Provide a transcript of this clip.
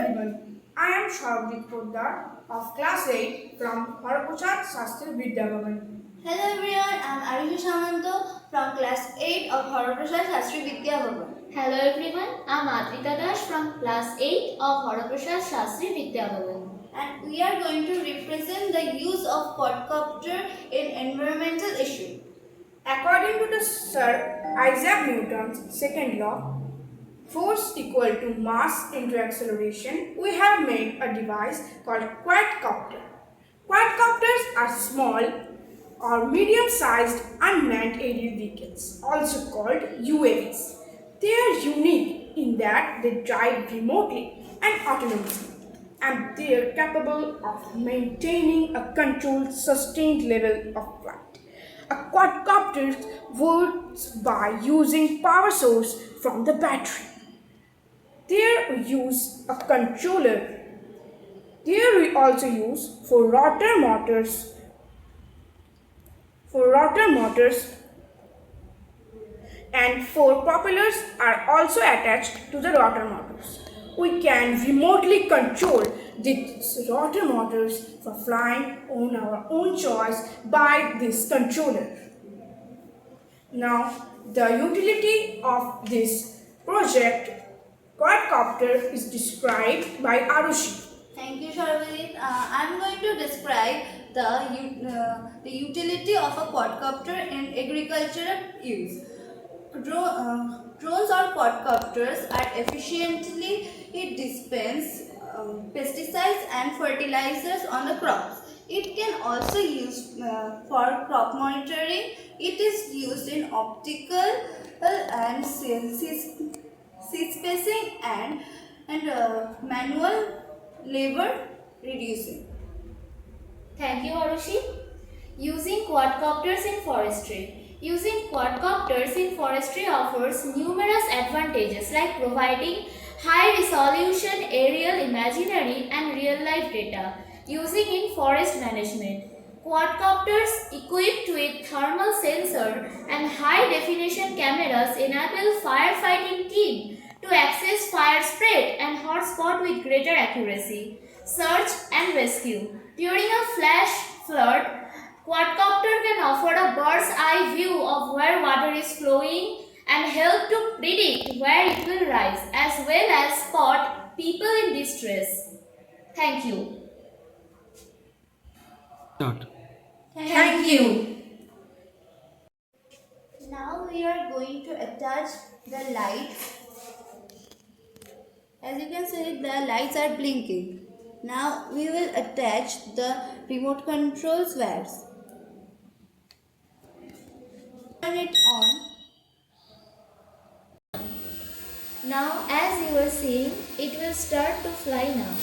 everyone, I am Sharvik Poddar of Class 8 from Haraprasad Shastri Vidya Bhavan. Hello everyone, I am Arushi Samanto from Class 8 of Haraprasad Shastri Vidya Bhavan. Hello everyone, I am Adrika Das from Class 8 of Haraprasad Shastri Vidya Bhavan. And we are going to represent the use of quadcopter in environmental issue. According to the Sir Isaac Newton's second law, force equal to mass into acceleration, we have made a device called quadcopter. Quadcopters are small or medium-sized unmanned aerial vehicles, also called UAVs. They are unique in that they drive remotely and autonomously, and they are capable of maintaining a controlled, sustained level of flight. A quadcopter works by using power source from the battery. They use a controller. They are also used for rotor motors. And four propellers are also attached to the rotor motors. We can remotely control these rotor motors for flying on our own choice by this controller. Now, the utility of this project quadcopter is described by Arushi. Thank you, Sharvik. I am going to describe the utility of a quadcopter in agricultural use. Drones or quadcopters are efficiently dispense pesticides and fertilizers on the crops. It can also use for crop monitoring. It is used in optical and seed spacing and manual labor reducing. Thank you Arushi. Using quadcopters in forestry. Using quadcopters in forestry offers numerous advantages like providing high resolution aerial imaginary and real life data. Using in forest management. Quadcopters equipped with thermal sensor and high definition cameras enable firefighting team to access fire spread and hotspot with greater accuracy. Search and rescue. During a flash flood, quadcopter can offer a bird's eye view of where water is flowing and help to predict where it will rise, as well as spot people in distress. Thank you. Thank you. Now we are going to attach the lights. As you can see, the lights are blinking. Now we will attach the remote control wires. Turn it on. Now as you are seeing, it will start to fly now.